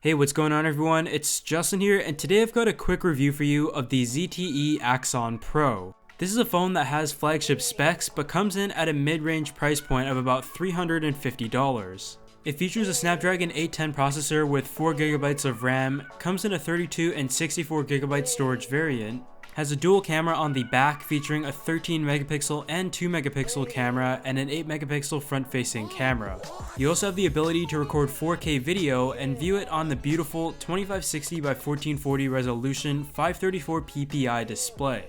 Hey, what's going on everyone? It's Justin here, and today I've got a quick review for you of the ZTE Axon Pro. This is a phone that has flagship specs, but comes in at a mid-range price point of about $350. It features a Snapdragon 810 processor with 4GB of RAM, comes in a 32 and 64GB storage variant, has a dual camera on the back featuring a 13MP and 2MP camera and an 8MP front-facing camera. You also have the ability to record 4K video and view it on the beautiful 2560x1440 resolution 534 ppi display.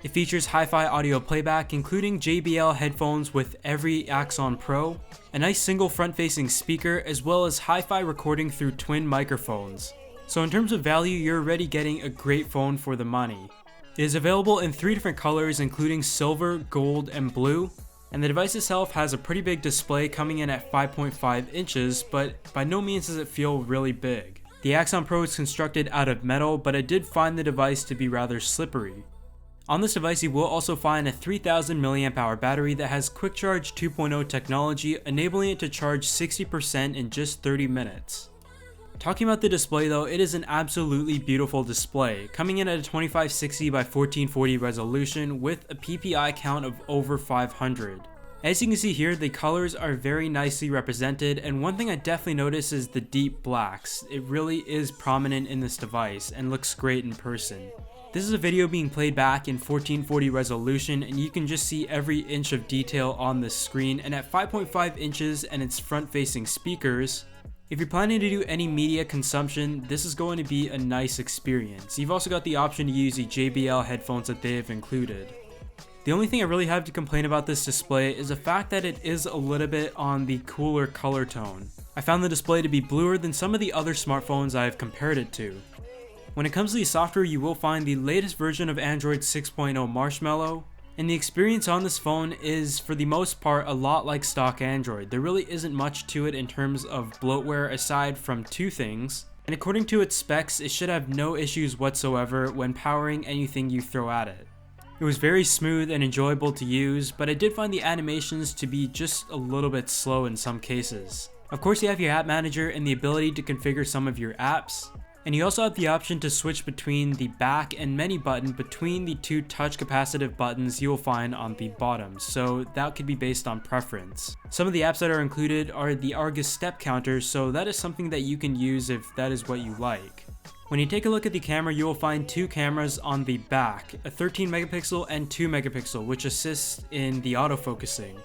It features hi-fi audio playback including JBL headphones with every Axon Pro, a nice single front-facing speaker, as well as hi-fi recording through twin microphones. So in terms of value, you're already getting a great phone for the money. It is available in 3 different colors including silver, gold, and blue, and the device itself has a pretty big display coming in at 5.5 inches, but by no means does it feel really big. The Axon Pro is constructed out of metal, but I did find the device to be rather slippery. On this device you will also find a 3000 mAh battery that has Quick Charge 2.0 technology, enabling it to charge 60% in just 30 minutes. Talking about the display though, it is an absolutely beautiful display, coming in at a 2560x1440 resolution with a PPI count of over 500. As you can see here, the colors are very nicely represented, and one thing I definitely notice is the deep blacks. It really is prominent in this device and looks great in person. This is a video being played back in 1440 resolution, and you can just see every inch of detail on this screen, and at 5.5 inches and its front-facing speakers, if you're planning to do any media consumption, this is going to be a nice experience. You've also got the option to use the JBL headphones that they have included. The only thing I really have to complain about this display is the fact that it is a little bit on the cooler color tone. I found the display to be bluer than some of the other smartphones I have compared it to. When it comes to the software, you will find the latest version of Android 6.0 Marshmallow, and the experience on this phone is, for the most part, a lot like stock Android. There really isn't much to it in terms of bloatware aside from 2 things, and according to its specs, it should have no issues whatsoever when powering anything you throw at it. It was very smooth and enjoyable to use, but I did find the animations to be just a little bit slow in some cases. Of course, you have your app manager and the ability to configure some of your apps, and you also have the option to switch between the back and menu button between the 2 touch capacitive buttons you will find on the bottom, so that could be based on preference. Some of the apps that are included are the Argus step counter, so that is something that you can use if that is what you like. When you take a look at the camera, you will find 2 cameras on the back, a 13MP and 2MP, which assists in the autofocusing.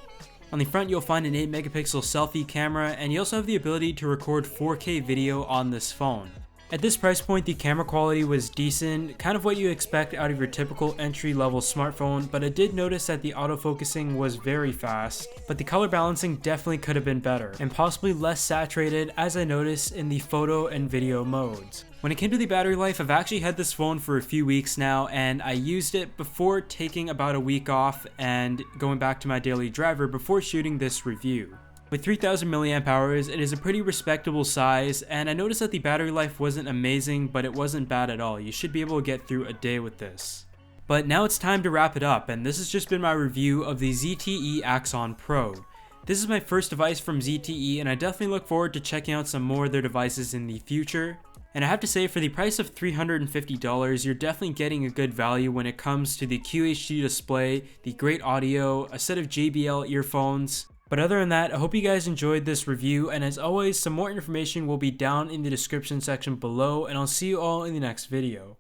On the front, you'll find an 8MP selfie camera, and you also have the ability to record 4K video on this phone. At this price point, the camera quality was decent, kind of what you expect out of your typical entry-level smartphone, but I did notice that the autofocusing was very fast, but the color balancing definitely could have been better, and possibly less saturated, as I noticed in the photo and video modes. When it came to the battery life, I've actually had this phone for a few weeks now, and I used it before taking about a week off and going back to my daily driver before shooting this review. With 3000 mAh, it is a pretty respectable size, and I noticed that the battery life wasn't amazing, but it wasn't bad at all. You should be able to get through a day with this. But now it's time to wrap it up, and this has just been my review of the ZTE Axon Pro. This is my first device from ZTE, and I definitely look forward to checking out some more of their devices in the future. And I have to say, for the price of $350, you're definitely getting a good value when it comes to the QHD display, the great audio, a set of JBL earphones. But other than that, I hope you guys enjoyed this review, and as always, some more information will be down in the description section below, and I'll see you all in the next video.